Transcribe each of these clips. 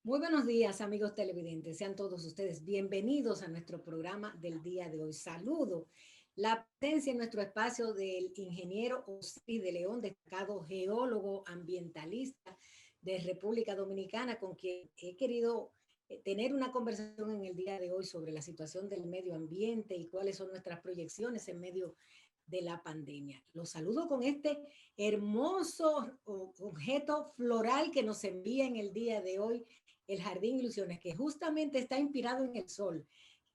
Muy buenos días, amigos televidentes. Sean todos ustedes bienvenidos a nuestro programa del día de hoy. Saludo la presencia en nuestro espacio del ingeniero Osiris de León, destacado geólogo ambientalista de República Dominicana, con quien he querido tener una conversación en el día de hoy sobre la situación del medio ambiente y cuáles son nuestras proyecciones en medio de la pandemia. Los saludo con este hermoso objeto floral que nos envía en el día de hoy el Jardín Ilusiones, que justamente está inspirado en el sol,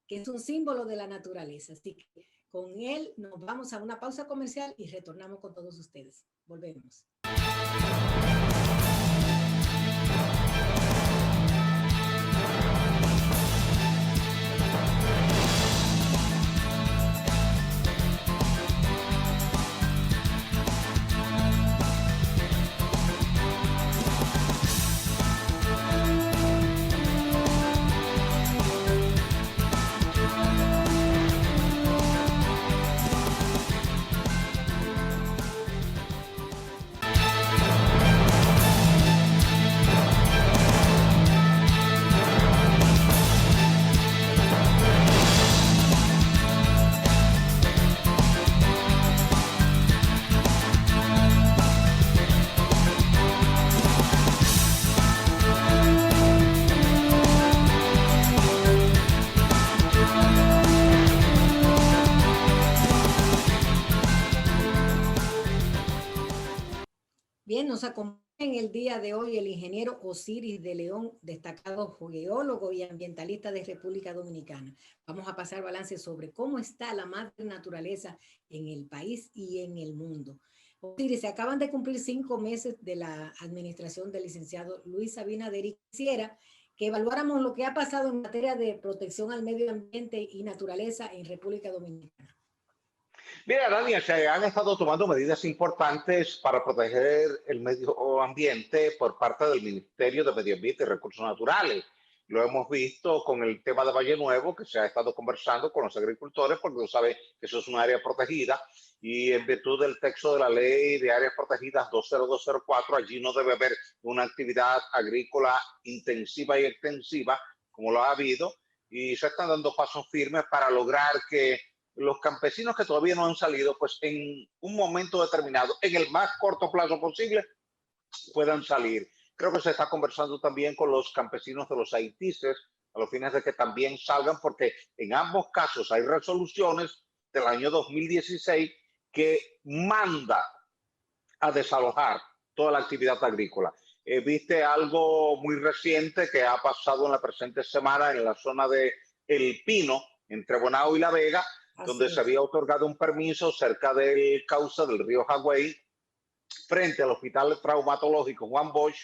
que es un símbolo de la naturaleza. Así que con él nos vamos a una pausa comercial y retornamos con todos ustedes. Volvemos. Bien, nos acompaña en el día de hoy el ingeniero Osiris de León, destacado geólogo y ambientalista de República Dominicana. Vamos a pasar balance sobre cómo está la madre naturaleza en el país y en el mundo. Osiris, se acaban de cumplir 5 meses de la administración del licenciado Luis Abinader y quisiera que evaluáramos lo que ha pasado en materia de protección al medio ambiente y naturaleza en República Dominicana. Mira, Dania, se han estado tomando medidas importantes para proteger el medio ambiente por parte del Ministerio de Medio Ambiente y Recursos Naturales. Lo hemos visto con el tema de Valle Nuevo, que se ha estado conversando con los agricultores, porque tú sabes que eso es un área protegida, y en virtud del texto de la ley de áreas protegidas 20204, allí no debe haber una actividad agrícola intensiva y extensiva, como lo ha habido, y se están dando pasos firmes para lograr que los campesinos que todavía no han salido, pues en un momento determinado, en el más corto plazo posible, puedan salir. Creo que se está conversando también con los campesinos de los haitíes a los fines de que también salgan, porque en ambos casos hay resoluciones del año 2016 que manda a desalojar toda la actividad agrícola. Viste algo muy reciente que ha pasado en la presente semana en la zona de El Pino, entre Bonao y La Vega, donde se había otorgado un permiso cerca del cauce del río Hagüey, frente al Hospital Traumatológico Juan Bosch,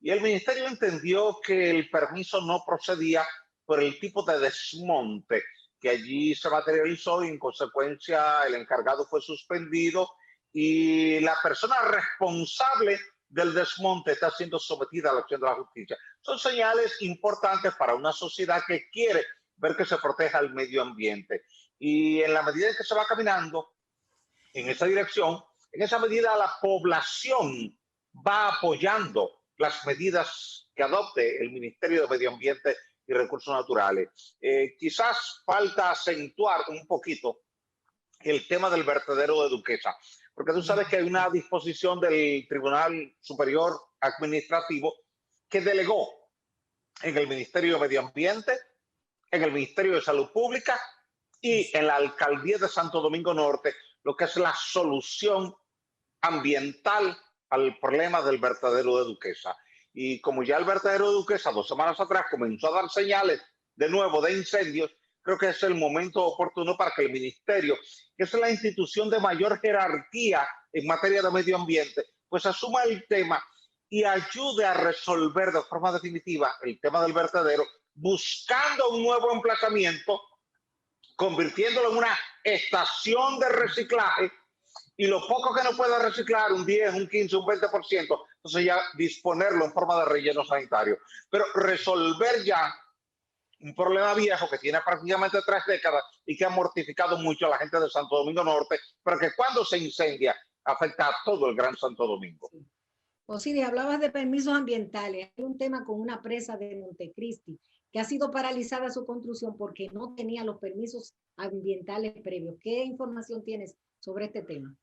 y el ministerio entendió que el permiso no procedía por el tipo de desmonte que allí se materializó y en consecuencia el encargado fue suspendido y la persona responsable del desmonte está siendo sometida a la acción de la justicia. Son señales importantes para una sociedad que quiere ver que se proteja el medio ambiente. Y en la medida en que se va caminando en esa dirección, en esa medida la población va apoyando las medidas que adopte el Ministerio de Medio Ambiente y Recursos Naturales. Quizás falta acentuar un poquito el tema del vertedero de Duquesa, porque tú sabes que hay una disposición del Tribunal Superior Administrativo que delegó en el Ministerio de Medio Ambiente, en el Ministerio de Salud Pública y en la Alcaldía de Santo Domingo Norte lo que es la solución ambiental al problema del vertedero de Duquesa. Y como ya el vertedero de Duquesa 2 semanas atrás comenzó a dar señales de nuevo de incendios, creo que es el momento oportuno para que el ministerio, que es la institución de mayor jerarquía en materia de medio ambiente, pues asuma el tema y ayude a resolver de forma definitiva el tema del vertedero, buscando un nuevo emplazamiento, convirtiéndolo en una estación de reciclaje, y lo poco que no pueda reciclar, un 10, un 15, un 20%, entonces ya disponerlo en forma de relleno sanitario. Pero resolver ya un problema viejo que tiene prácticamente 3 décadas y que ha mortificado mucho a la gente de Santo Domingo Norte, pero que cuando se incendia afecta a todo el Gran Santo Domingo. Osiris, hablabas de permisos ambientales. Hay un tema con una presa de Montecristi que ha sido paralizada su construcción porque no tenía los permisos ambientales previos. ¿Qué información tienes sobre este tema?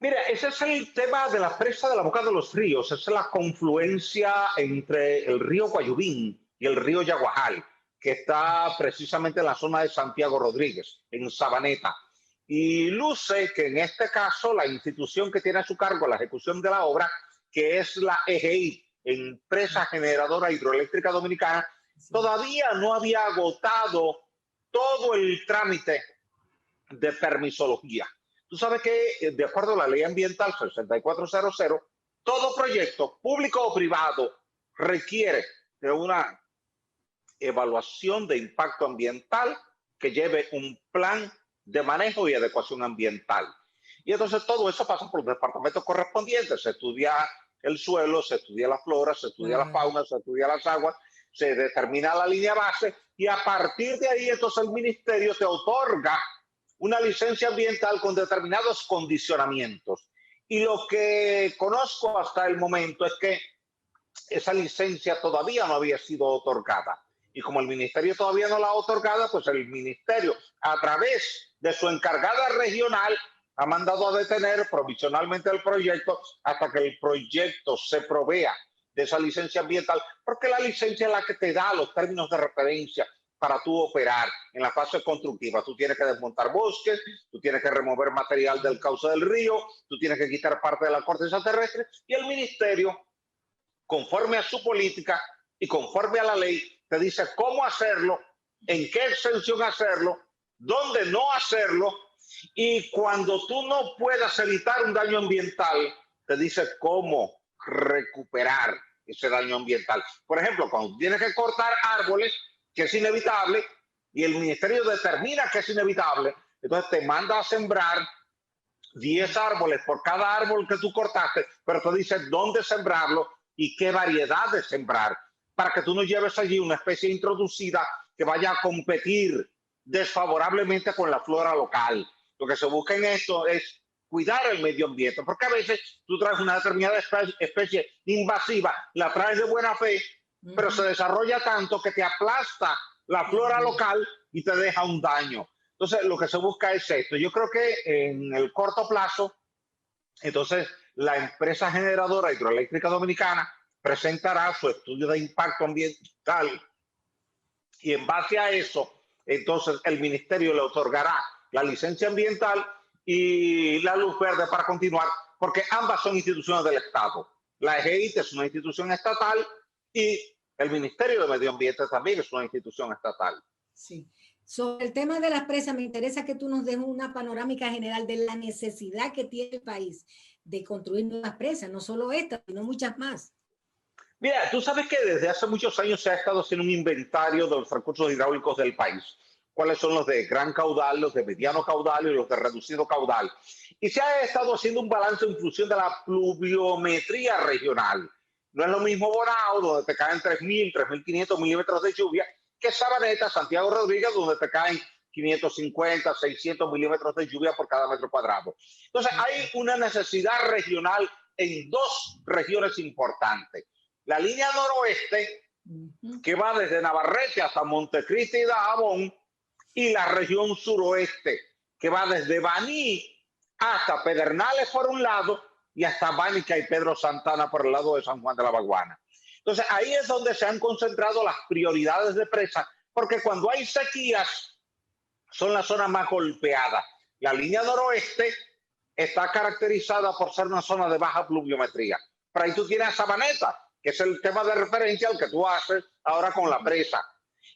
Mira, ese es el tema de la presa de la Boca de los Ríos. Esa es la confluencia entre el río Guayubín y el río Yaguajal, que está precisamente en la zona de Santiago Rodríguez, en Sabaneta. Y luce que en este caso la institución que tiene a su cargo la ejecución de la obra, que es la EGI, Empresa Generadora Hidroeléctrica Dominicana, todavía no había agotado todo el trámite de permisología. Tú sabes que, de acuerdo a la ley ambiental 6400, todo proyecto público o privado requiere de una evaluación de impacto ambiental que lleve un plan de manejo y adecuación ambiental. Y entonces todo eso pasa por los departamentos correspondientes. Se estudia el suelo, se estudia la flora, se estudia la fauna, se estudia las aguas, se determina la línea base y a partir de ahí entonces el ministerio te otorga una licencia ambiental con determinados condicionamientos. Y lo que conozco hasta el momento es que esa licencia todavía no había sido otorgada. Y como el ministerio todavía no la ha otorgado, pues el ministerio, a través de su encargada regional, ha mandado a detener provisionalmente el proyecto hasta que el proyecto se provea de esa licencia ambiental, porque la licencia es la que te da los términos de referencia para tú operar en la fase constructiva. Tú tienes que desmontar bosques, tú tienes que remover material del cauce del río, tú tienes que quitar parte de la corteza terrestre y el ministerio, conforme a su política y conforme a la ley, te dice cómo hacerlo, en qué extensión hacerlo, dónde no hacerlo y cuando tú no puedas evitar un daño ambiental, te dice cómo recuperar ese daño ambiental. Por ejemplo, cuando tienes que cortar árboles, que es inevitable, y el ministerio determina que es inevitable, entonces te manda a sembrar 10 árboles por cada árbol que tú cortaste, pero te dice dónde sembrarlo y qué variedad de sembrar, para que tú no lleves allí una especie introducida que vaya a competir desfavorablemente con la flora local. Lo que se busca en esto es cuidar el medio ambiente, porque a veces tú traes una determinada especie invasiva, la traes de buena fe, pero se desarrolla tanto que te aplasta la flora local y te deja un daño. Entonces, lo que se busca es esto. Yo creo que en el corto plazo, entonces, la empresa generadora hidroeléctrica dominicana presentará su estudio de impacto ambiental y en base a eso, entonces el ministerio le otorgará la licencia ambiental y la luz verde para continuar, porque ambas son instituciones del Estado. La EGIT es una institución estatal y el Ministerio de Medio Ambiente también es una institución estatal. Sí. Sobre el tema de las presas, me interesa que tú nos des una panorámica general de la necesidad que tiene el país de construir nuevas presas, no solo estas, sino muchas más. Mira, tú sabes que desde hace muchos años se ha estado haciendo un inventario de los recursos hidráulicos del país. Cuáles son los de gran caudal, los de mediano caudal y los de reducido caudal. Y se ha estado haciendo un balance en función de la pluviometría regional. No es lo mismo Bonao, donde te caen 3.000, 3.500 milímetros de lluvia, que Sabaneta, Santiago Rodríguez, donde te caen 550, 600 milímetros de lluvia por cada metro cuadrado. Entonces, hay una necesidad regional en dos regiones importantes. La línea noroeste, que va desde Navarrete hasta Montecristi y Dajabón, y la región suroeste, que va desde Baní hasta Pedernales por un lado y hasta Bánica y Pedro Santana por el lado de San Juan de la Baguana. Entonces, ahí es donde se han concentrado las prioridades de presa, porque cuando hay sequías, son las zonas más golpeadas. La línea noroeste está caracterizada por ser una zona de baja pluviometría. Pero ahí tú tienes a Sabaneta, que es el tema de referencia al que tú haces ahora con la presa.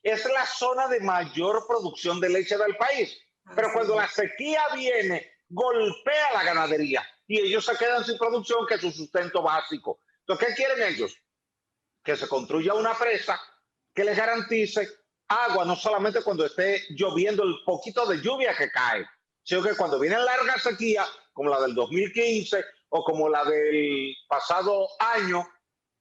Es la zona de mayor producción de leche del país. Pero cuando la sequía viene, golpea la ganadería y ellos se quedan sin producción, que es su sustento básico. Entonces, ¿qué quieren ellos? Que se construya una presa que les garantice agua, no solamente cuando esté lloviendo el poquito de lluvia que cae, sino que cuando viene larga sequía, como la del 2015 o como la del pasado año,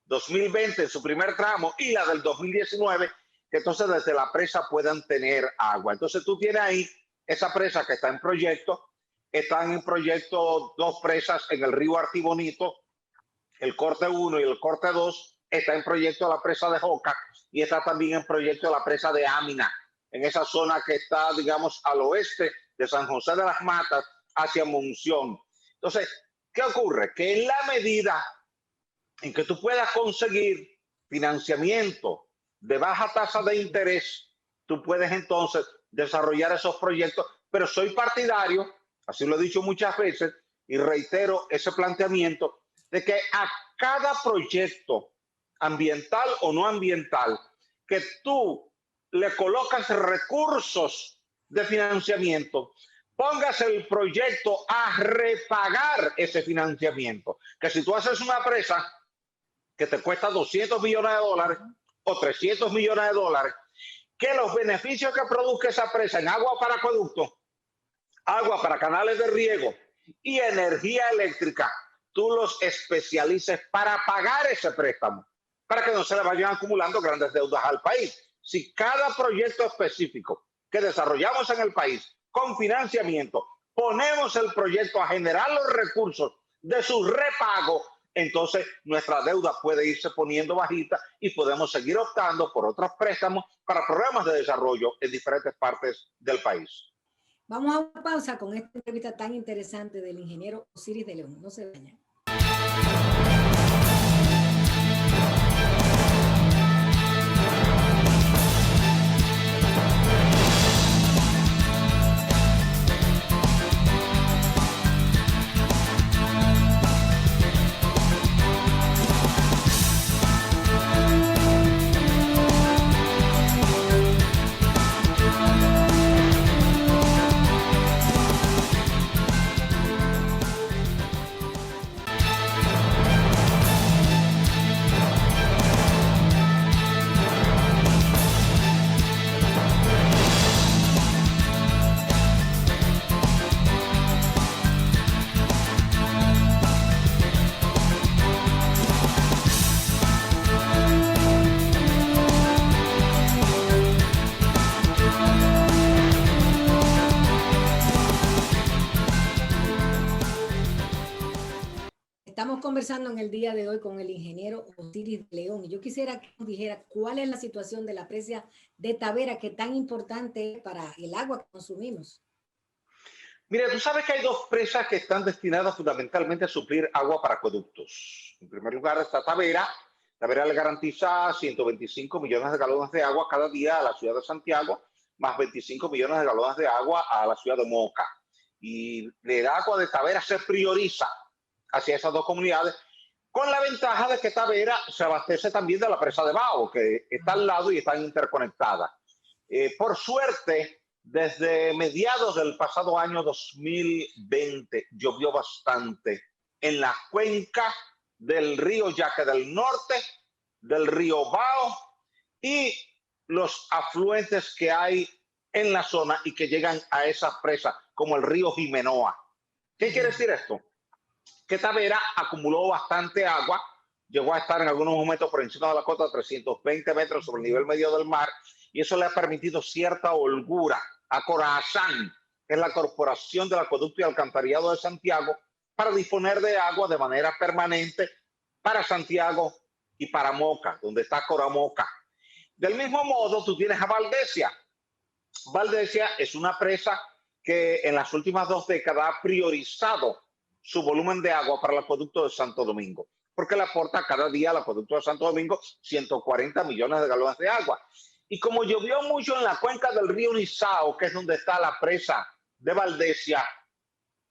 2020 en su primer tramo, y la del 2019, que entonces desde la presa puedan tener agua. Entonces tú tienes ahí esa presa que está en proyecto, están en proyecto dos presas en el río Artibonito, el corte 1 y el corte 2, está en proyecto la presa de Joca y está también en proyecto la presa de Amina, en esa zona que está, digamos, al oeste de San José de las Matas hacia Monción. Entonces, ¿qué ocurre? Que en la medida en que tú puedas conseguir financiamiento de baja tasa de interés, tú puedes entonces desarrollar esos proyectos, pero soy partidario, así lo he dicho muchas veces, y reitero ese planteamiento, de que a cada proyecto ambiental o no ambiental que tú le colocas recursos de financiamiento, pongas el proyecto a repagar ese financiamiento. Que si tú haces una presa que te cuesta 200 millones de dólares o 300 millones de dólares, que los beneficios que produzca esa presa en agua para acueductos, agua para canales de riego y energía eléctrica, tú los especialices para pagar ese préstamo, para que no se le vayan acumulando grandes deudas al país. Si cada proyecto específico que desarrollamos en el país con financiamiento, ponemos el proyecto a generar los recursos de su repago, entonces nuestra deuda puede irse poniendo bajita y podemos seguir optando por otros préstamos para programas de desarrollo en diferentes partes del país. Vamos a una pausa con esta entrevista tan interesante del ingeniero Osiris de León. No se vayan. Estamos conversando en el día de hoy con el ingeniero Osiris de León y yo quisiera que nos dijera cuál es la situación de la presa de Tavera, que tan importante es para el agua que consumimos. Mira, tú sabes que hay dos presas que están destinadas fundamentalmente a suplir agua para acueductos. En primer lugar está Tavera. Tavera le garantiza 125 millones de galones de agua cada día a la ciudad de Santiago, más 25 millones de galones de agua a la ciudad de Moca. Y el agua de Tavera se prioriza hacia esas dos comunidades, con la ventaja de que Tavera se abastece también de la presa de Bao, que está al lado y están interconectadas. Por suerte, desde mediados del pasado año 2020 llovió bastante en la cuenca del río Yaque del Norte, del río Bao y los afluentes que hay en la zona y que llegan a esas presas, como el río Jimenoa. ¿Qué quiere decir esto? Que Tavera acumuló bastante agua, llegó a estar en algunos momentos por encima de la cota 320 metros sobre el nivel medio del mar, y eso le ha permitido cierta holgura a Corazán, que es la Corporación del Acueducto y Alcantarillado de Santiago, para disponer de agua de manera permanente para Santiago y para Moca, donde está Coramoca. Del mismo modo, tú tienes a Valdesia. Valdesia es una presa que en las últimas 2 décadas ha priorizado su volumen de agua para el acueducto de Santo Domingo, porque le aporta cada día al acueducto de Santo Domingo 140 millones de galones de agua. Y como llovió mucho en la cuenca del río Nizao, que es donde está la presa de Valdesia,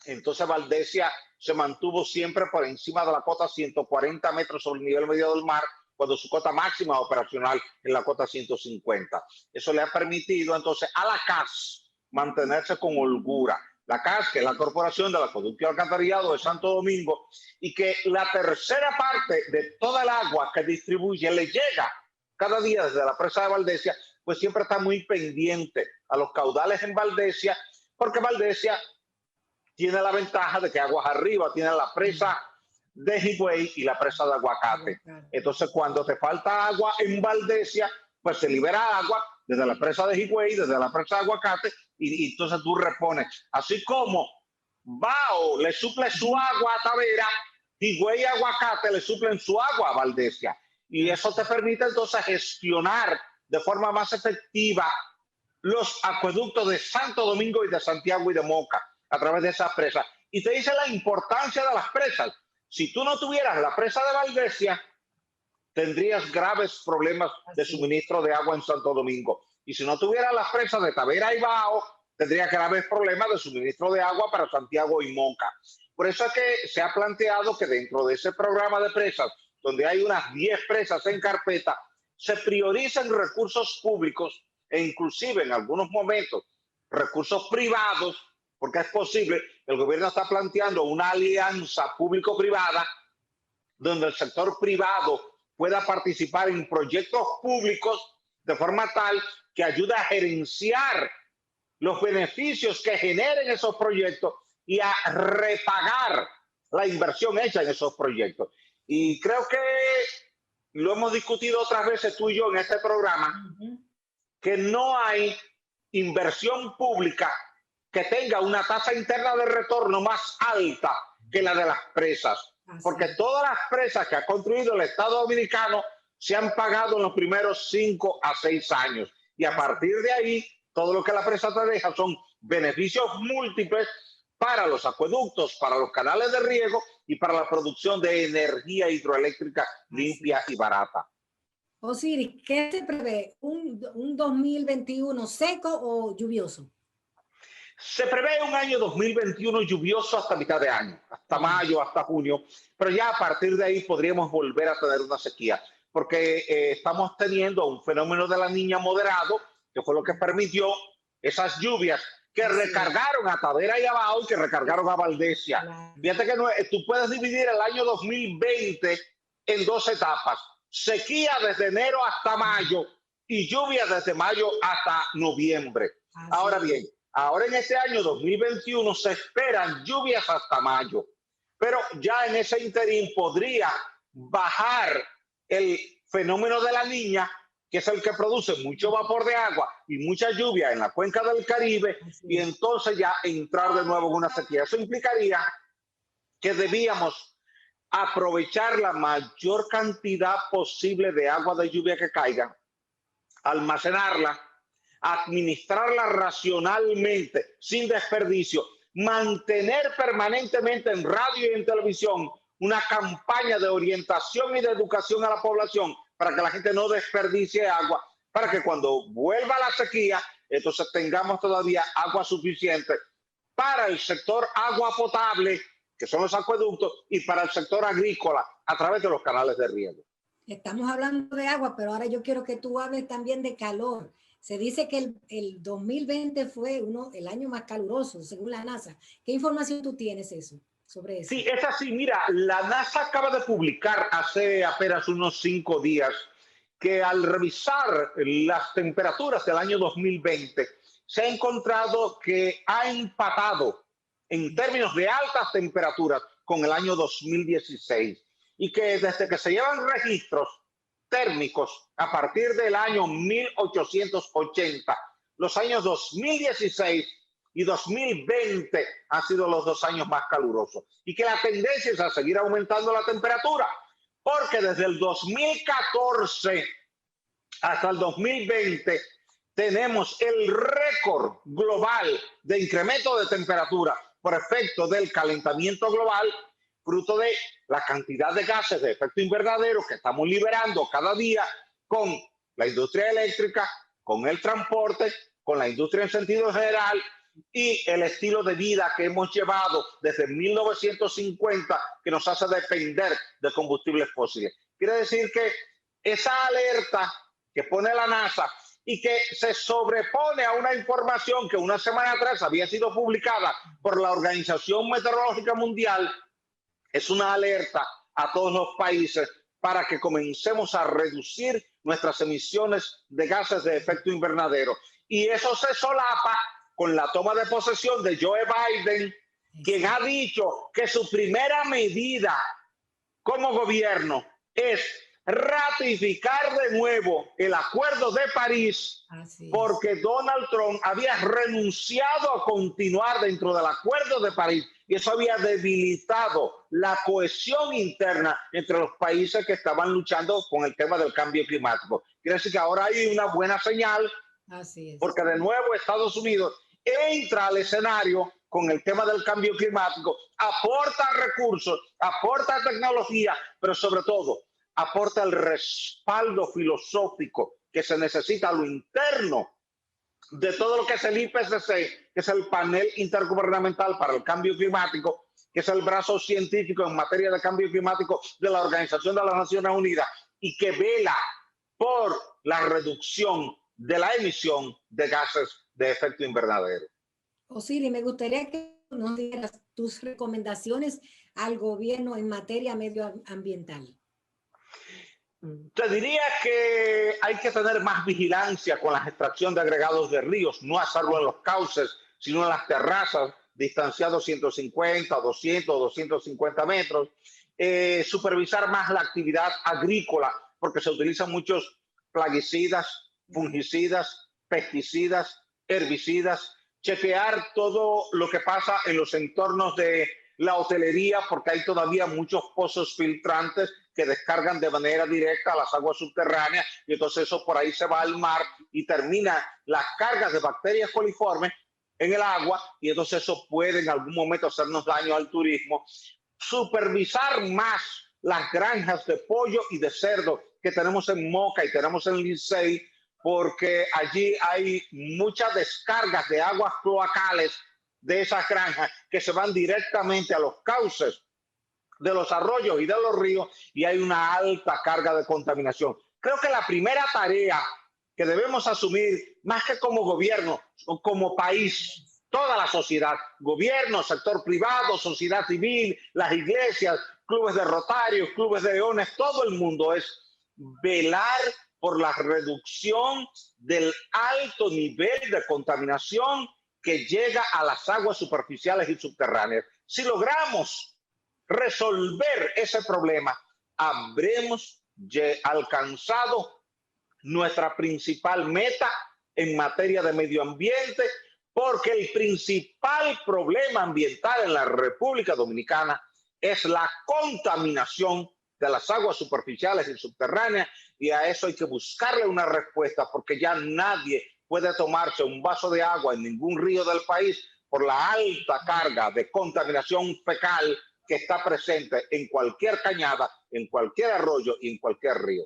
entonces Valdesia se mantuvo siempre por encima de la cota 140 metros sobre el nivel medio del mar, cuando su cota máxima operacional es la cota 150. Eso le ha permitido entonces a la CAS mantenerse con holgura. La CAS, que es la Corporación del Acueducto y Alcantarillado de Santo Domingo, y que la tercera parte de toda el agua que distribuye le llega cada día desde la presa de Valdesia, pues siempre está muy pendiente a los caudales en Valdesia, porque Valdesia tiene la ventaja de que aguas arriba tiene la presa de Higüey y la presa de Aguacate. Entonces, cuando te falta agua en Valdesia, pues se libera agua desde la presa de Higüey, desde la presa de Aguacate, y entonces tú repones. Así como Bao le suple su agua a Tavera, Higüey y Aguacate le suplen su agua a Valdesia. Y eso te permite entonces gestionar de forma más efectiva los acueductos de Santo Domingo y de Santiago y de Moca a través de esas presas. Y te dice la importancia de las presas. Si tú no tuvieras la presa de Valdesia, tendrías graves problemas de suministro de agua en Santo Domingo. Y si no tuvieras las presas de Tavera y Bao, tendrías graves problemas de suministro de agua para Santiago y Moca. Por eso es que se ha planteado que dentro de ese programa de presas, donde hay unas 10 presas en carpeta, se prioricen recursos públicos e inclusive en algunos momentos recursos privados, porque es posible, el gobierno está planteando una alianza público-privada donde el sector privado pueda participar en proyectos públicos de forma tal que ayude a gerenciar los beneficios que generen esos proyectos y a repagar la inversión hecha en esos proyectos. Y creo que lo hemos discutido otras veces tú y yo en este programa, que no hay inversión pública que tenga una tasa interna de retorno más alta que la de las presas. Porque todas las presas que ha construido el Estado Dominicano se han pagado en los primeros 5 a 6 años. Y a partir de ahí, todo lo que la presa te deja son beneficios múltiples para los acueductos, para los canales de riego y para la producción de energía hidroeléctrica limpia y barata. Osiris, ¿qué se prevé? ¿Un 2021 seco o lluvioso? Se prevé un año 2021 lluvioso hasta mitad de año, hasta mayo, hasta junio, pero ya a partir de ahí podríamos volver a tener una sequía, porque estamos teniendo un fenómeno de la Niña moderado, que fue lo que permitió esas lluvias que recargaron a Tavera y a Bao y que recargaron a Valdesia. Fíjate que tú puedes dividir el año 2020 en 2 etapas: sequía desde enero hasta mayo y lluvia desde mayo hasta noviembre. Ahora bien, ahora en este año 2021 se esperan lluvias hasta mayo, pero ya en ese interín podría bajar el fenómeno de la Niña, que es el que produce mucho vapor de agua y mucha lluvia en la cuenca del Caribe, y entonces ya entrar de nuevo en una sequía. Eso implicaría que debíamos aprovechar la mayor cantidad posible de agua de lluvia que caiga, almacenarla, administrarla racionalmente, sin desperdicio, mantener permanentemente en radio y en televisión una campaña de orientación y de educación a la población para que la gente no desperdicie agua, para que cuando vuelva la sequía, entonces tengamos todavía agua suficiente para el sector agua potable, que son los acueductos, y para el sector agrícola a través de los canales de riego. Estamos hablando de agua, pero ahora yo quiero que tú hables también de calor. Se dice que el 2020 fue el año más caluroso, según la NASA. ¿Qué información tú tienes sobre eso? Sí, es así. Mira, la NASA acaba de publicar hace apenas unos 5 días que al revisar las temperaturas del año 2020, se ha encontrado que ha empatado en términos de altas temperaturas con el año 2016 y que desde que se llevan registros térmicos a partir del año 1880, los años 2016 y 2020 han sido los 2 años más calurosos y que la tendencia es a seguir aumentando la temperatura, porque desde el 2014 hasta el 2020 tenemos el récord global de incremento de temperatura por efecto del calentamiento global, fruto de la cantidad de gases de efecto invernadero que estamos liberando cada día con la industria eléctrica, con el transporte, con la industria en sentido general y el estilo de vida que hemos llevado desde 1950, que nos hace depender de combustibles fósiles. Quiere decir que esa alerta que pone la NASA y que se sobrepone a una información que una semana atrás había sido publicada por la Organización Meteorológica Mundial, es una alerta a todos los países para que comencemos a reducir nuestras emisiones de gases de efecto invernadero. Y eso se solapa con la toma de posesión de Joe Biden, quien ha dicho que su primera medida como gobierno es ratificar de nuevo el Acuerdo de París, porque Donald Trump había renunciado a continuar dentro del Acuerdo de París y eso había debilitado la cohesión interna entre los países que estaban luchando con el tema del cambio climático. Quiere decir que ahora hay una buena señal, porque de nuevo Estados Unidos entra al escenario con el tema del cambio climático, aporta recursos, aporta tecnología, pero sobre todo aporta el respaldo filosófico que se necesita a lo interno de todo lo que es el IPCC, que es el panel intergubernamental para el cambio climático, que es el brazo científico en materia de cambio climático de la Organización de las Naciones Unidas y que vela por la reducción de la emisión de gases de efecto invernadero. Osiris, me gustaría que nos dieras tus recomendaciones al gobierno en materia medioambiental. Te diría que hay que tener más vigilancia con la extracción de agregados de ríos, no hacerlo en los cauces, sino en las terrazas, distanciados 150, 200, 250 metros. Supervisar más la actividad agrícola, porque se utilizan muchos plaguicidas, fungicidas, pesticidas, herbicidas. Chequear todo lo que pasa en los entornos de la hotelería, porque hay todavía muchos pozos filtrantes que descargan de manera directa a las aguas subterráneas y entonces eso por ahí se va al mar y termina las cargas de bacterias coliformes en el agua y entonces eso puede en algún momento hacernos daño al turismo. Supervisar más las granjas de pollo y de cerdo que tenemos en Moca y tenemos en Licey, porque allí hay muchas descargas de aguas cloacales de esas granjas que se van directamente a los cauces de los arroyos y de los ríos y hay una alta carga de contaminación. Creo que la primera tarea que debemos asumir, más que como gobierno, como país, toda la sociedad, gobierno, sector privado, sociedad civil, las iglesias, clubes de rotarios, clubes de leones, todo el mundo es velar por la reducción del alto nivel de contaminación que llega a las aguas superficiales y subterráneas. Si logramos resolver ese problema, habremos alcanzado nuestra principal meta en materia de medio ambiente, porque el principal problema ambiental en la República Dominicana es la contaminación de las aguas superficiales y subterráneas, y a eso hay que buscarle una respuesta, porque ya nadie puede tomarse un vaso de agua en ningún río del país por la alta carga de contaminación fecal que está presente en cualquier cañada, en cualquier arroyo y en cualquier río.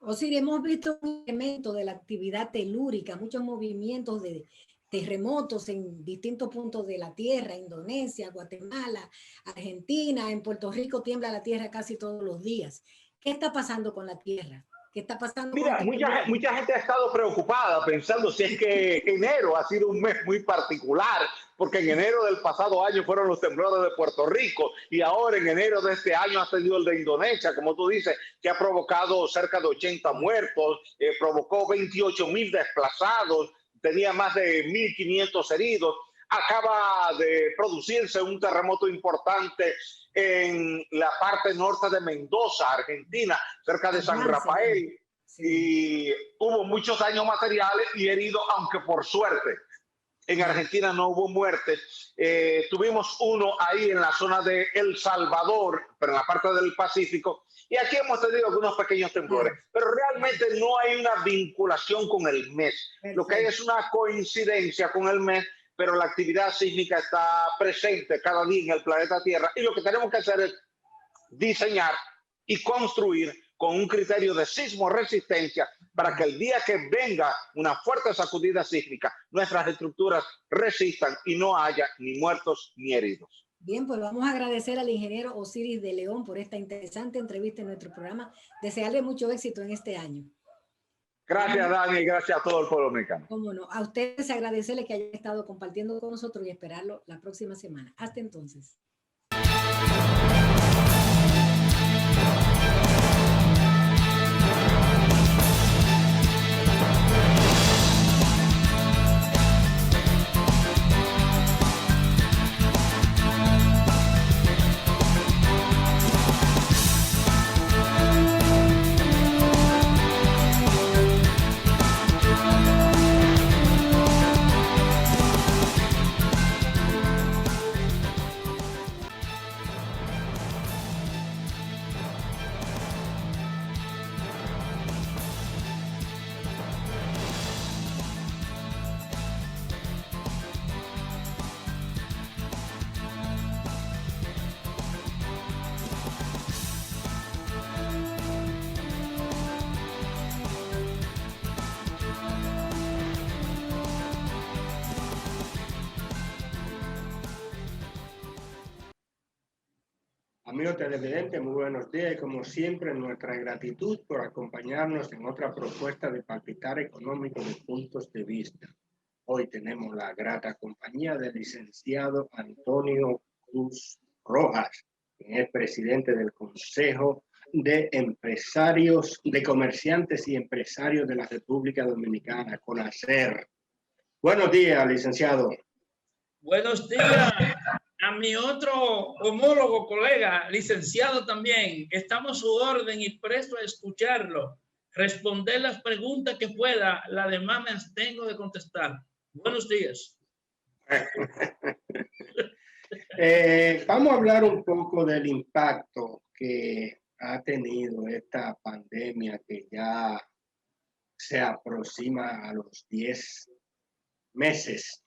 Osiris, hemos visto un incremento de la actividad telúrica, muchos movimientos de terremotos en distintos puntos de la tierra, Indonesia, Guatemala, Argentina, en Puerto Rico tiembla la tierra casi todos los días. ¿Qué está pasando con la tierra? ¿Qué está pasando? Mira, mucha gente ha estado preocupada pensando si es que enero ha sido un mes muy particular, porque en enero del pasado año fueron los temblores de Puerto Rico y ahora en enero de este año ha sido el de Indonesia, como tú dices, que ha provocado cerca de 80 muertos, provocó 28,000 desplazados, tenía más de 1.500 heridos. Acaba de producirse un terremoto importante en la parte norte de Mendoza, Argentina, cerca de San Rafael. Sí. Y hubo muchos daños materiales y heridos, aunque por suerte en Argentina no hubo muertes. Tuvimos uno ahí en la zona de El Salvador, pero en la parte del Pacífico. Y aquí hemos tenido algunos pequeños temblores, pero realmente no hay una vinculación con el mes. Lo que hay es una coincidencia con el mes, pero la actividad sísmica está presente cada día en el planeta Tierra y lo que tenemos que hacer es diseñar y construir con un criterio de sismo resistencia para que el día que venga una fuerte sacudida sísmica, nuestras estructuras resistan y no haya ni muertos ni heridos. Bien, pues vamos a agradecer al ingeniero Osiris de León por esta interesante entrevista en nuestro programa. Desearle mucho éxito en este año. Gracias, Dani, y gracias a todo el pueblo dominicano. Cómo no. A ustedes agradecerles que hayan estado compartiendo con nosotros y esperarlo la próxima semana. Hasta entonces. Amigos televidentes, muy buenos días y como siempre nuestra gratitud por acompañarnos en otra propuesta de Palpitar Económico de Puntos de Vista. Hoy tenemos la grata compañía del licenciado Antonio Cruz Rojas, quien es presidente del Consejo de Empresarios, de Comerciantes y Empresarios de la República Dominicana, CONACER. Buenos días, licenciado. Buenos días a mi otro homólogo, colega, licenciado también. Estamos a su orden y presto a escucharlo, responder las preguntas que pueda. Las demás me abstengo de contestar. Buenos días. Vamos a hablar un poco del impacto que ha tenido esta pandemia que ya se aproxima a los 10 meses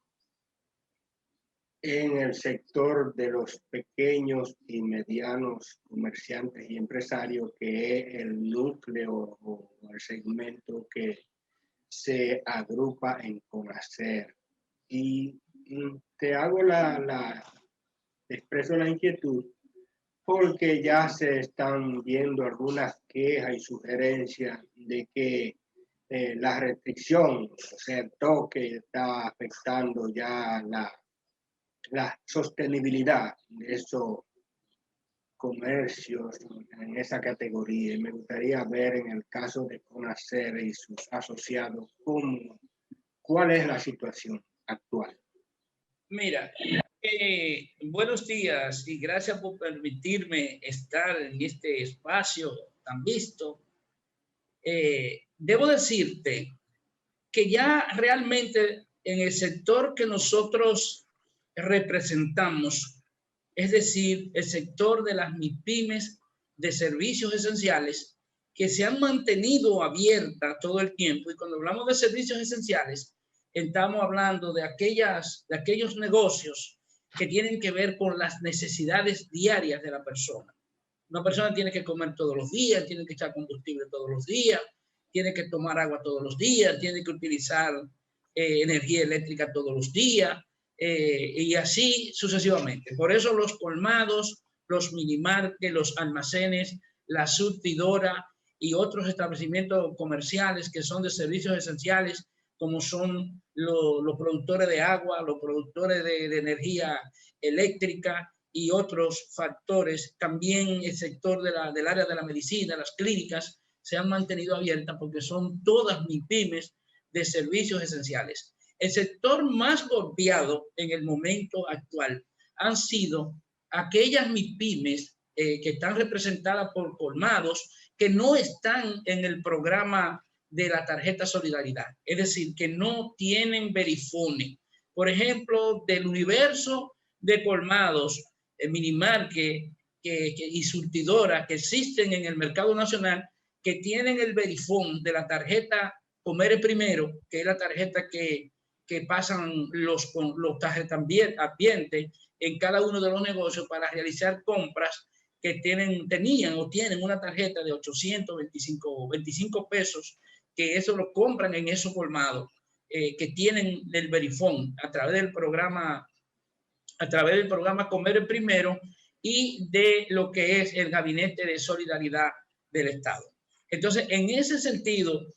en el sector de los pequeños y medianos comerciantes y empresarios, que es el núcleo o el segmento que se agrupa en CONACER. Y te hago expreso la inquietud porque ya se están viendo algunas quejas y sugerencias de que la restricción, o sea, el toque, está afectando ya la sostenibilidad de esos comercios en esa categoría. Y me gustaría ver en el caso de CONACER y sus asociados cuál es la situación actual. Mira, buenos días y gracias por permitirme estar en este espacio tan visto. Debo decirte que ya realmente en el sector que nosotros representamos, es decir, el sector de las MIPYMES de servicios esenciales, que se han mantenido abiertas todo el tiempo. Y cuando hablamos de servicios esenciales, estamos hablando de aquellos negocios que tienen que ver con las necesidades diarias de la persona. Una persona tiene que comer todos los días, tiene que echar combustible todos los días, tiene que tomar agua todos los días, tiene que utilizar energía eléctrica todos los días, y así sucesivamente. Por eso los colmados, los minimarques, los almacenes, la surtidora y otros establecimientos comerciales que son de servicios esenciales, como son los productores de agua, los productores de energía eléctrica y otros factores. También el sector del área de la medicina, las clínicas, se han mantenido abiertas porque son todas MIPYMES de servicios esenciales. El sector más golpeado en el momento actual han sido aquellas MIPYMES que están representadas por colmados, que no están en el programa de la tarjeta Solidaridad, es decir, que no tienen Verifone. Por ejemplo, del universo de colmados, minimarket y surtidora que existen en el mercado nacional, que tienen el Verifone de la tarjeta Comer Primero, que es la tarjeta que pasan los tarjetavientes en cada uno de los negocios para realizar compras, que tenían o tienen una tarjeta de 825 pesos, que eso lo compran en esos colmados, que tienen el Verifone a través del programa Comer Primero y de lo que es el Gabinete de Solidaridad del Estado. Entonces, en ese sentido,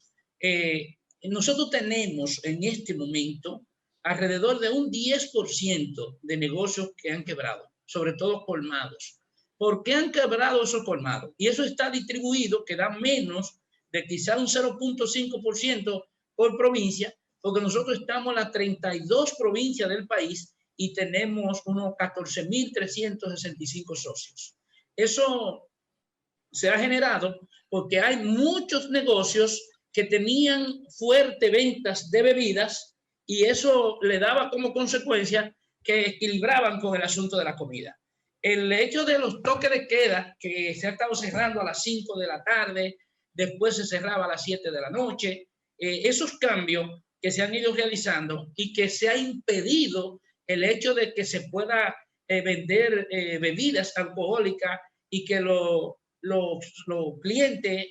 nosotros tenemos en este momento alrededor de un 10% de negocios que han quebrado, sobre todo colmados. ¿Por qué han quebrado esos colmados? Y eso está distribuido, que da menos de quizá un 0.5% por provincia, porque nosotros estamos en las 32 provincias del país y tenemos unos 14.365 socios. Eso se ha generado porque hay muchos negocios que tenían fuertes ventas de bebidas y eso le daba como consecuencia que equilibraban con el asunto de la comida. El hecho de los toques de queda, que se ha estado cerrando a las 5 de la tarde, después se cerraba a las 7 de la noche, esos cambios que se han ido realizando y que se ha impedido el hecho de que se pueda vender bebidas alcohólicas y que los clientes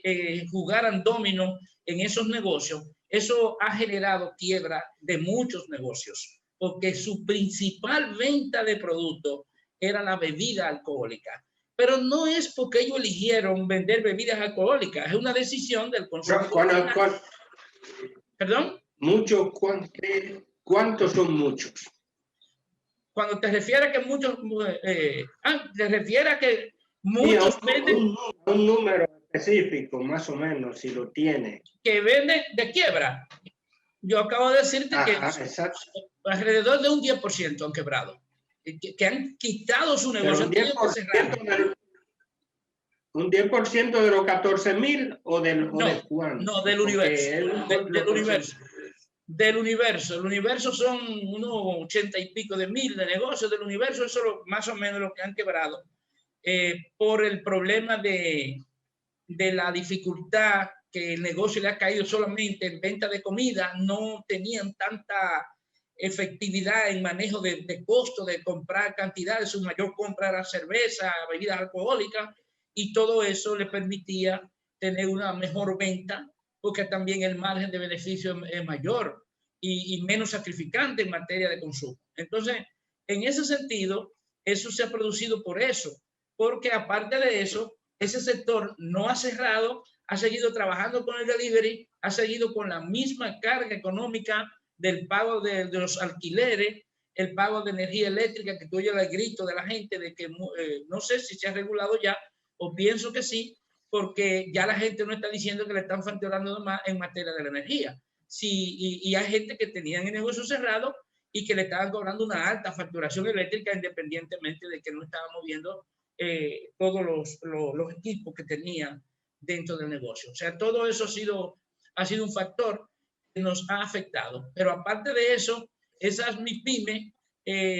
jugaran dominó en esos negocios, eso ha generado quiebra de muchos negocios, porque su principal venta de producto era la bebida alcohólica. pero no es porque ellos eligieron vender bebidas alcohólicas, es una decisión del consumidor. ¿Perdón? Muchos, ¿cuántos son muchos? Cuando te refieres a que muchos, te refieres a que muchos sí, venden un número específico, más o menos, si lo tiene. Que venden de quiebra. Yo acabo de decirte que alrededor de un 10% han quebrado, que han quitado su negocio. ¿Un 10% de los 14.000 o del cuánto? No, del universo. Del universo. Del universo. El universo son unos 80 y pico de mil de negocios del universo. Eso es más o menos lo que han quebrado por el problema de la dificultad que el negocio le ha caído solamente en venta de comida. No tenían tanta efectividad en manejo de costo, de comprar cantidades. Su mayor compra era cerveza, bebidas alcohólicas, y todo eso le permitía tener una mejor venta, porque también el margen de beneficio es mayor y menos sacrificante en materia de consumo. Entonces, en ese sentido, eso se ha producido por eso, porque aparte de eso, ese sector no ha cerrado, ha seguido trabajando con el delivery, ha seguido con la misma carga económica del pago de los alquileres, el pago de energía eléctrica, que tú oyes el grito de la gente de que no sé si se ha regulado ya, o pienso que sí, porque ya la gente no está diciendo que le están facturando más en materia de la energía. Sí, y hay gente que tenían el negocio cerrado y que le estaban cobrando una alta facturación eléctrica independientemente de que no estaban moviendo todos los equipos que tenían dentro del negocio. O sea, todo eso ha sido un factor que nos ha afectado. Pero aparte de eso, esas MIPYME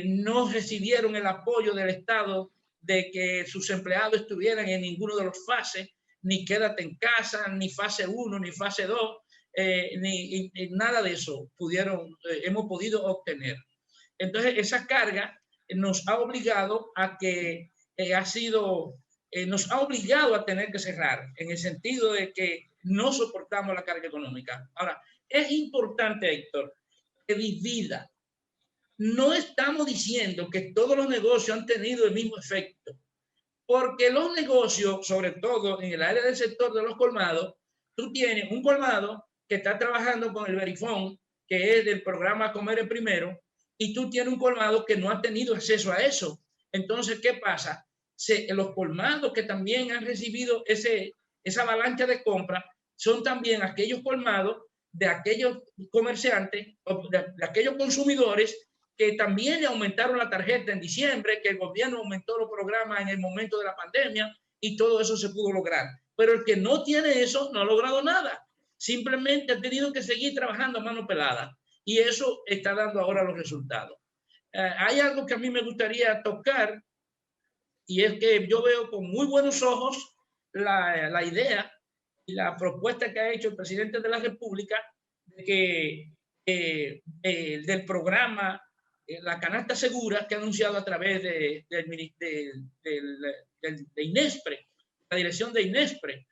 no recibieron el apoyo del Estado de que sus empleados estuvieran en ninguno de los fases, ni quédate en casa, ni fase 1, ni fase 2, ni nada de eso hemos podido obtener. Entonces, esa carga nos ha obligado a que nos ha obligado a tener que cerrar, en el sentido de que no soportamos la carga económica. Ahora, es importante, Héctor, que divida. No estamos diciendo que todos los negocios han tenido el mismo efecto, porque los negocios, sobre todo en el área del sector de los colmados, tú tienes un colmado que está trabajando con el Verifone, que es del programa Comer el Primero, y tú tienes un colmado que no ha tenido acceso a eso. Entonces, ¿qué pasa? Los colmados que también han recibido esa avalancha de compra son también aquellos colmados de aquellos comerciantes, de aquellos consumidores que también le aumentaron la tarjeta en diciembre, que el gobierno aumentó los programas en el momento de la pandemia y todo eso se pudo lograr. Pero el que no tiene eso no ha logrado nada. Simplemente ha tenido que seguir trabajando a mano pelada y eso está dando ahora los resultados. Hay algo que a mí me gustaría tocar y es que yo veo con muy buenos ojos la idea y la propuesta que ha hecho el presidente de la República de que del programa la canasta segura que ha anunciado a través de INESPRE, la dirección de INESPRE.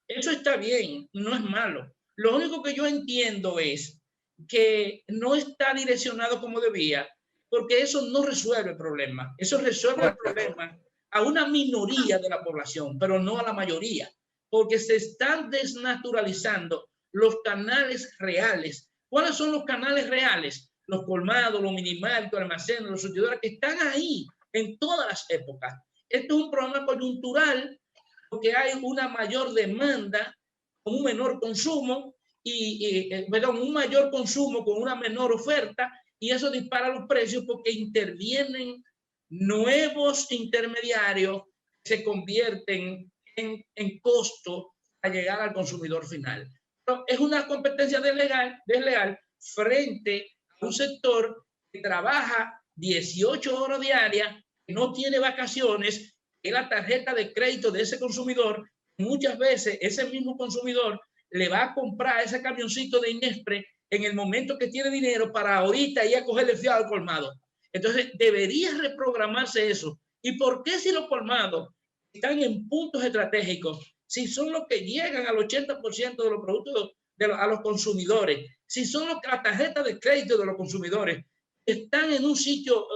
Eso está bien, no es malo. Lo único que yo entiendo es que no está direccionado como debía, porque eso no resuelve el problema. Eso resuelve el problema a una minoría de la población, pero no a la mayoría, porque se están desnaturalizando los canales reales. ¿Cuáles son los canales reales? Los colmados, los minimarcos, los almacenes, los surtidores, que están ahí en todas las épocas. Esto es un problema coyuntural porque hay una mayor demanda con un menor consumo un mayor consumo con una menor oferta, y eso dispara los precios porque intervienen nuevos intermediarios que se convierten en costo a llegar al consumidor final. Pero es una competencia desleal frente a un sector que trabaja 18 horas diarias, que no tiene vacaciones, que la tarjeta de crédito de ese consumidor, muchas veces ese mismo consumidor le va a comprar ese camioncito de INESPRE en el momento que tiene dinero para ahorita ir a cogerle fiado al colmado. Entonces, debería reprogramarse eso. ¿Y por qué si los colmados están en puntos estratégicos, si son los que llegan al 80% de los productos a los consumidores, si son las tarjetas de crédito de los consumidores, están en un sitio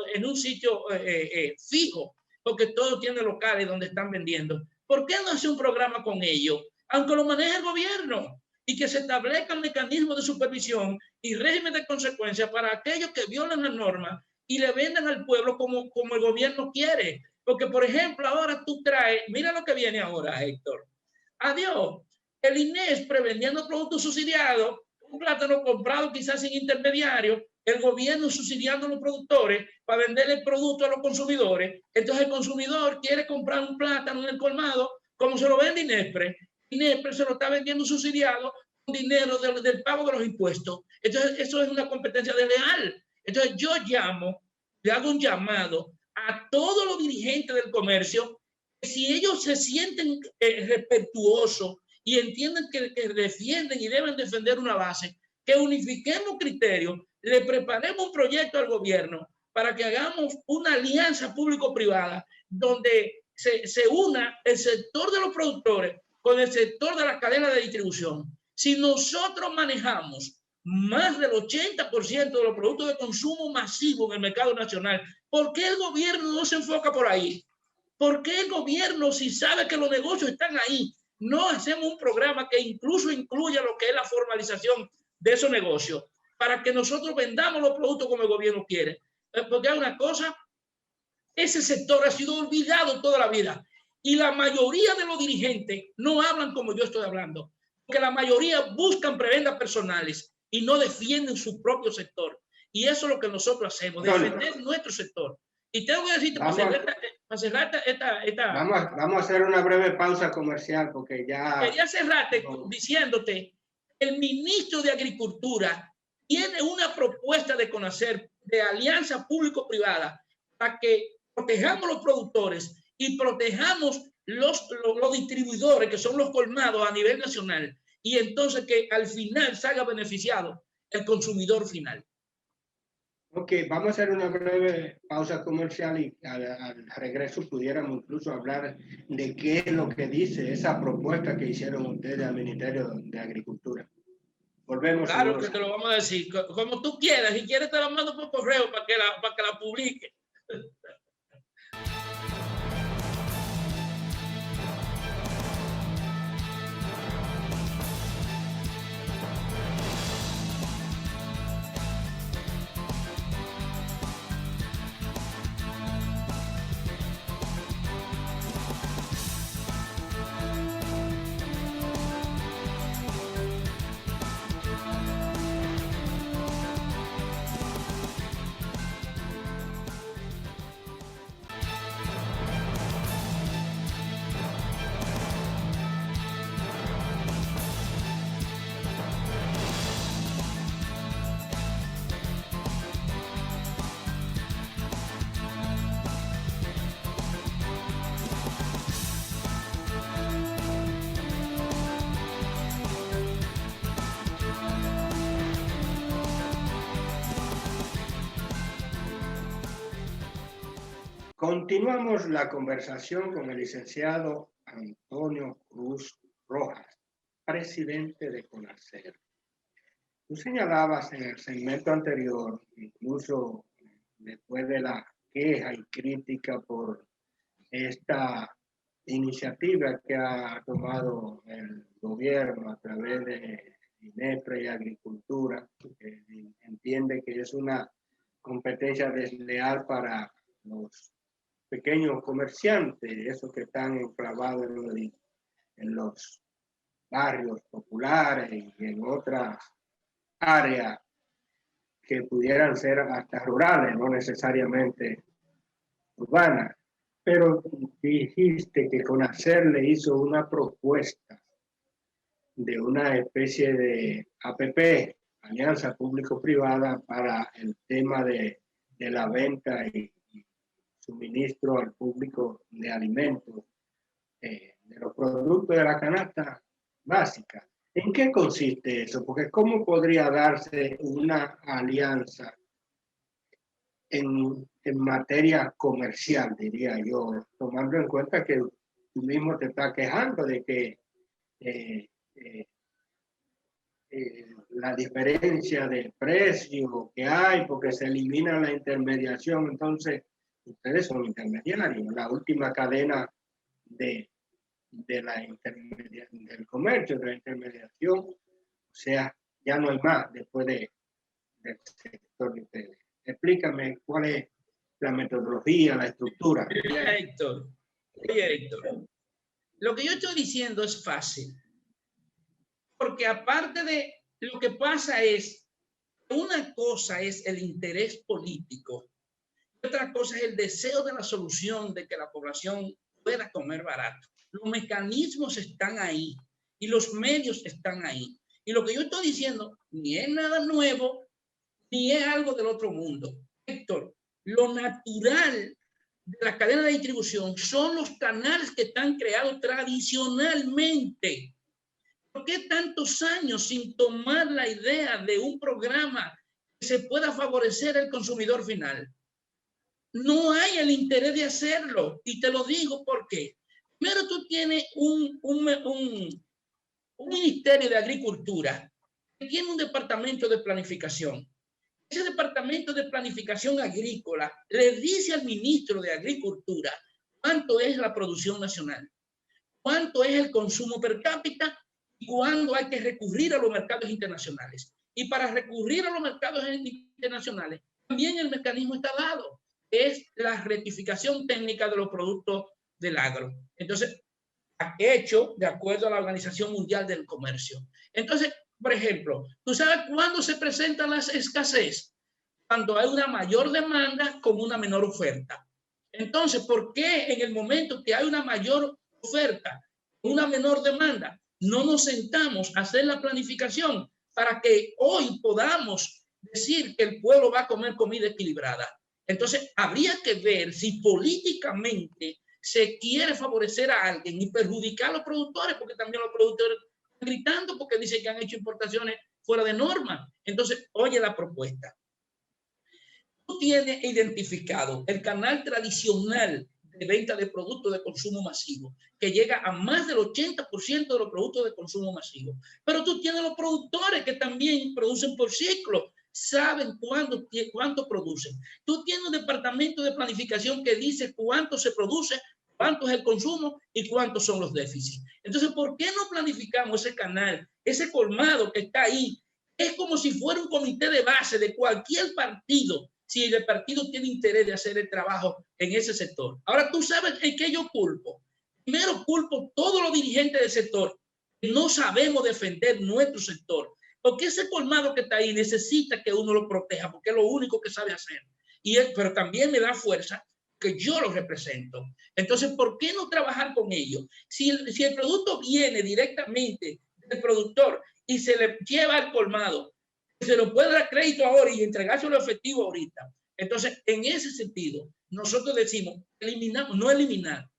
fijo porque todos tienen locales donde están vendiendo. ¿Por qué no hace un programa con ellos? Aunque lo maneje el gobierno, y que se establezcan mecanismos de supervisión y régimen de consecuencias para aquellos que violan las normas y le vendan al pueblo como el gobierno quiere. Porque, por ejemplo, ahora tú traes, mira lo que viene ahora, Héctor. Adiós, el INESPRE vendiendo productos subsidiados, un plátano comprado quizás sin intermediario, el gobierno subsidiando a los productores para vender el producto a los consumidores. Entonces el consumidor quiere comprar un plátano en el colmado, como se lo vende INESPRE. INESPRE se lo está vendiendo subsidiado con dinero del pago de los impuestos. Entonces eso es una competencia desleal. Entonces yo le hago un llamado a todos los dirigentes del comercio, que si ellos se sienten respetuosos y entienden que defienden y deben defender una base, que unifiquemos criterios, le preparemos un proyecto al gobierno para que hagamos una alianza público-privada donde se una el sector de los productores con el sector de la cadena de distribución. Si nosotros manejamos más del 80% de los productos de consumo masivo en el mercado nacional, ¿por qué el gobierno no se enfoca por ahí? ¿Por qué el gobierno, si sabe que los negocios están ahí, no hacemos un programa que incluso incluya lo que es la formalización de esos negocios para que nosotros vendamos los productos como el gobierno quiere? Porque hay una cosa, ese sector ha sido olvidado toda la vida y la mayoría de los dirigentes no hablan como yo estoy hablando, porque la mayoría buscan prebendas personales y no defienden su propio sector. Y eso es lo que nosotros hacemos, defender nuestro sector. Y tengo que decirte, para cerrar esta vamos a hacer una breve pausa comercial porque ya... Quería cerrarte diciéndote, el ministro de Agricultura tiene una propuesta de CONACER, de alianza público-privada, para que protejamos los productores y protejamos los distribuidores, que son los colmados a nivel nacional, y entonces que al final salga beneficiado el consumidor final. Ok, vamos a hacer una breve pausa comercial y al regreso pudiéramos incluso hablar de qué es lo que dice esa propuesta que hicieron ustedes al Ministerio de Agricultura. Volvemos. Claro que te lo vamos a decir, como tú quieras. Si quieres te la mando por correo para que la publique. Continuamos la conversación con el licenciado Antonio Cruz Rojas, presidente de CONACER. Tú señalabas en el segmento anterior, incluso después de la queja y crítica por esta iniciativa que ha tomado el gobierno a través de INESPRE y Agricultura, que entiende que es una competencia desleal para los pequeños comerciantes, esos que están enclavados en los barrios populares y en otras áreas que pudieran ser hasta rurales, no necesariamente urbanas. Pero dijiste que CONACER le hizo una propuesta de una especie de APP, alianza público-privada, para el tema de la venta y suministro al público de alimentos, de los productos de la canasta básica. ¿En qué consiste eso? Porque ¿cómo podría darse una alianza en materia comercial, diría yo, tomando en cuenta que tú mismo te estás quejando de que la diferencia de precio que hay porque se elimina la intermediación? Entonces, Ustedes son intermediarios. La última cadena del comercio, de la intermediación, o sea, ya no hay más después del sector de ustedes. Explícame cuál es la metodología, la estructura. Oye, Héctor, lo que yo estoy diciendo es fácil, porque aparte de lo que pasa es, una cosa es el interés político, otra cosa es el deseo de la solución de que la población pueda comer barato. Los mecanismos están ahí y los medios están ahí. Y lo que yo estoy diciendo ni es nada nuevo, ni es algo del otro mundo. Héctor, lo natural de la cadena de distribución son los canales que están creados tradicionalmente. ¿Por qué tantos años sin tomar la idea de un programa que se pueda favorecer al consumidor final? No hay el interés de hacerlo. Y te lo digo porque, primero tú tienes un Ministerio de Agricultura que tiene un departamento de planificación. Ese departamento de planificación agrícola le dice al ministro de Agricultura cuánto es la producción nacional, cuánto es el consumo per cápita y cuándo hay que recurrir a los mercados internacionales. Y para recurrir a los mercados internacionales, también el mecanismo está dado, es la rectificación técnica de los productos del agro. Entonces, hecho de acuerdo a la Organización Mundial del Comercio. Entonces, por ejemplo, ¿tú sabes cuándo se presentan las escasez? Cuando hay una mayor demanda con una menor oferta. Entonces, ¿por qué en el momento que hay una mayor oferta con una menor demanda, no nos sentamos a hacer la planificación para que hoy podamos decir que el pueblo va a comer comida equilibrada? Entonces, habría que ver si políticamente se quiere favorecer a alguien y perjudicar a los productores, porque también los productores están gritando porque dicen que han hecho importaciones fuera de norma. Entonces, oye la propuesta. Tú tienes identificado el canal tradicional de venta de productos de consumo masivo, que llega a más del 80% de los productos de consumo masivo. Pero tú tienes los productores que también producen por ciclo, saben cuánto producen. Tú tienes un departamento de planificación que dice cuánto se produce, cuánto es el consumo y cuántos son los déficits. Entonces, ¿por qué no planificamos ese canal, ese colmado que está ahí? Es como si fuera un comité de base de cualquier partido, si el partido tiene interés de hacer el trabajo en ese sector. Ahora, tú sabes en qué yo culpo. Primero culpo todos los dirigentes del sector que no sabemos defender nuestro sector, porque ese colmado que está ahí necesita que uno lo proteja, porque es lo único que sabe hacer. Pero también me da fuerza que yo lo represento. Entonces, ¿por qué no trabajar con ellos? Si el producto viene directamente del productor y se le lleva al colmado, se lo puede dar crédito ahora y entregárselo efectivo ahorita. Entonces, en ese sentido, nosotros decimos, no eliminar,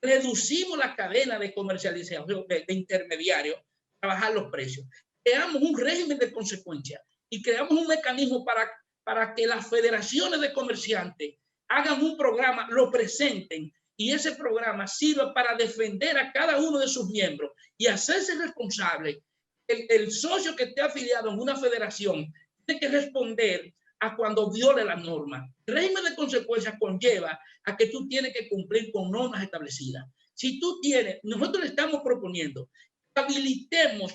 reducimos la cadena de comercialización de intermediarios, bajar los precios. Creamos un régimen de consecuencia y creamos un mecanismo para que las federaciones de comerciantes hagan un programa, lo presenten y ese programa sirva para defender a cada uno de sus miembros y hacerse responsable. El socio que esté afiliado en una federación tiene que responder a cuando viole la norma. El régimen de consecuencias conlleva a que tú tienes que cumplir con normas establecidas. Si tú tienes, nosotros le estamos proponiendo que habilitemos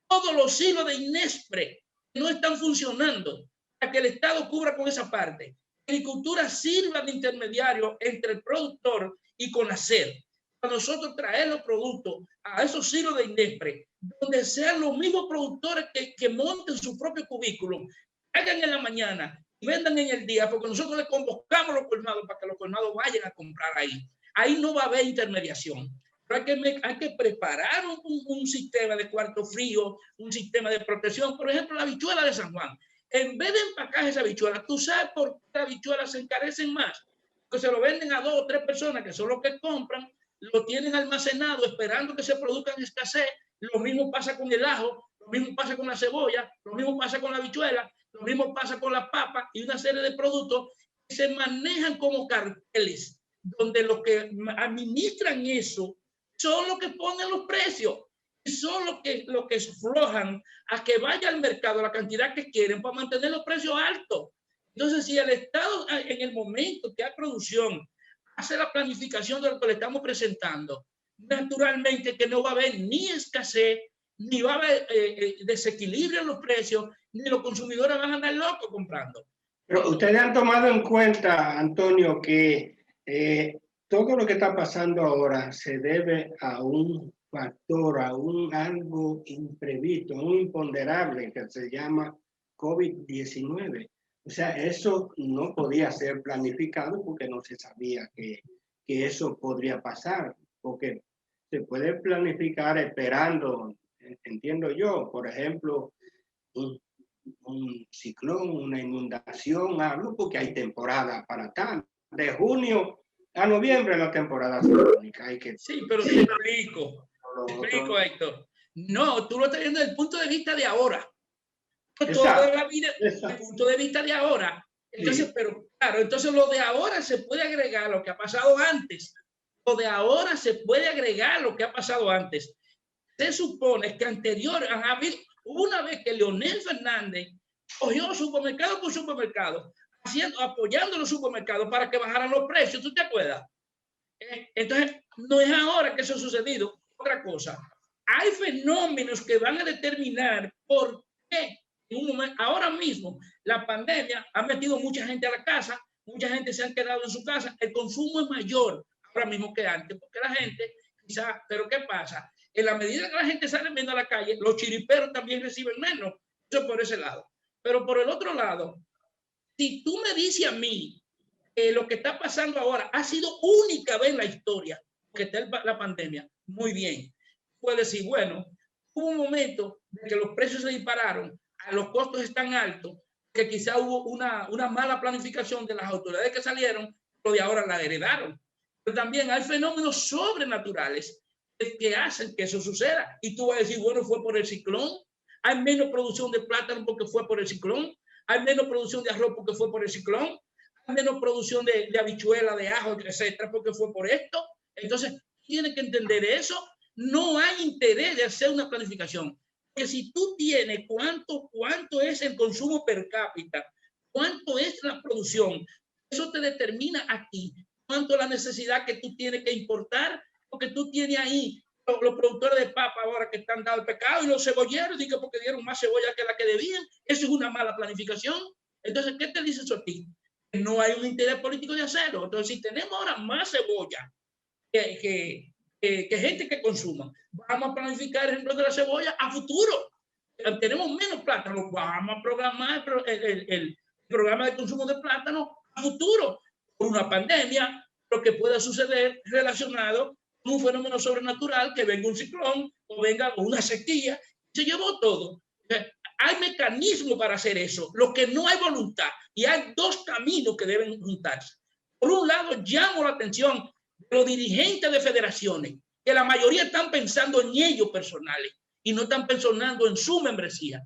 todos los hilos de INESPRE que no están funcionando para que el Estado cubra con esa parte. La agricultura sirva de intermediario entre el productor y CONACER. Para nosotros traer los productos a esos hilos de INESPRE, donde sean los mismos productores que monten su propio cubículo, hagan en la mañana y vendan en el día, porque nosotros les convocamos los colmados para que los colmados vayan a comprar ahí. Ahí no va a haber intermediación. Pero hay que preparar un sistema de cuarto frío, un sistema de protección. Por ejemplo, la habichuela de San Juan. En vez de empacar esa habichuela, ¿tú sabes por qué las habichuelas se encarecen más? Porque se lo venden a 2 o 3 personas que son los que compran, lo tienen almacenado esperando que se produzca en escasez. Lo mismo pasa con el ajo, lo mismo pasa con la cebolla, lo mismo pasa con la habichuela, lo mismo pasa con la papa y una serie de productos que se manejan como carteles, donde los que administran eso son los que ponen los precios y son los que flojan a que vaya al mercado la cantidad que quieren para mantener los precios altos. Entonces, si el Estado en el momento que hay producción hace la planificación de lo que le estamos presentando, naturalmente que no va a haber ni escasez, ni va a haber desequilibrio en los precios, ni los consumidores van a andar locos comprando. Pero ustedes han tomado en cuenta, Antonio, que todo lo que está pasando ahora se debe a un factor, a algo imprevisto, un imponderable que se llama COVID-19. O sea, eso no podía ser planificado porque no se sabía que eso podría pasar, porque se puede planificar esperando, entiendo yo, por ejemplo, un ciclón, una inundación, algo, porque hay temporada para tal. De junio a noviembre la temporada ciclónica. Sí, pero te explico, Héctor. No, tú lo estás viendo desde el punto de vista de ahora. Toda la vida, desde el punto de vista de ahora. Entonces, sí. Pero claro, entonces lo de ahora se puede agregar lo que ha pasado antes. Lo de ahora se puede agregar lo que ha pasado antes. Se supone que anterior han habido, una vez que Leonel Fernández cogió supermercado por supermercado, apoyando los supermercados para que bajaran los precios, ¿tú te acuerdas? Entonces, no es ahora que eso ha sucedido. Otra cosa, hay fenómenos que van a determinar por qué en un momento, ahora mismo, la pandemia ha metido mucha gente a la casa, mucha gente se ha quedado en su casa, el consumo es mayor ahora mismo que antes, porque la gente quizás, pero ¿qué pasa? En la medida que la gente sale viendo a la calle, los chiriperos también reciben menos, eso por ese lado. Pero por el otro lado, si tú me dices a mí que lo que está pasando ahora ha sido única vez en la historia que está la pandemia, muy bien. Puedes decir, bueno, hubo un momento de que los precios se dispararon, los costos están altos, que quizá hubo una mala planificación de las autoridades que salieron, pero de ahora la heredaron. Pero también hay fenómenos sobrenaturales que hacen que eso suceda. Y tú vas a decir, bueno, fue por el ciclón. Hay menos producción de plátano porque fue por el ciclón. Hay menos producción de arroz porque fue por el ciclón. Hay menos producción de habichuela, de ajo, etcétera, porque fue por esto. Entonces, tienes que entender eso. No hay interés de hacer una planificación. Porque si tú tienes cuánto es el consumo per cápita, cuánto es la producción, eso te determina aquí cuánto es la necesidad que tú tienes que importar, porque tú tienes ahí los productores de papa ahora que están dando el pecado y los cebolleros, digo, porque dieron más cebolla que la que debían. Eso es una mala planificación. Entonces, ¿qué te dice eso a ti? No hay un interés político de hacerlo. Entonces, si tenemos ahora más cebolla que gente que consuma, vamos a planificar el ejemplo de la cebolla a futuro. Tenemos menos plátano, vamos a programar el programa de consumo de plátano a futuro. Por una pandemia, lo que pueda suceder relacionado con un fenómeno sobrenatural, que venga un ciclón o venga una sequía, se llevó todo. Hay mecanismos para hacer eso, lo que no hay voluntad, y hay dos caminos que deben juntarse. Por un lado, llamo la atención de los dirigentes de federaciones, que la mayoría están pensando en ellos personales y no están pensando en su membresía.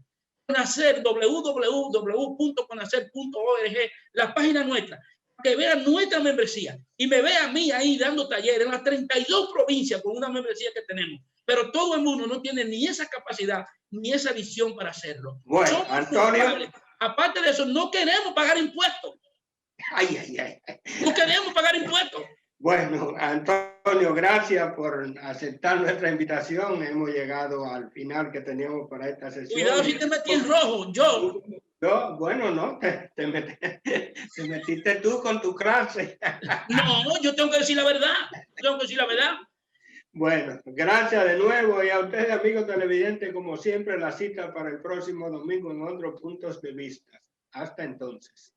Conacer, www.conacer.org, la página nuestra, que vea nuestra membresía y me vea a mí ahí dando talleres en las 32 provincias con una membresía que tenemos. Pero todo el mundo no tiene ni esa capacidad ni esa visión para hacerlo. Bueno, Antonio. Aparte de eso, no queremos pagar impuestos. No queremos pagar impuestos. Bueno, Antonio, gracias por aceptar nuestra invitación. Hemos llegado al final que teníamos para esta sesión. Cuidado si te metí en rojo, yo. Bueno, no, te metiste tú con tu clase. No, yo tengo que decir la verdad. Bueno, gracias de nuevo, y a ustedes, amigos televidentes, como siempre, la cita para el próximo domingo en otros puntos de vista. Hasta entonces.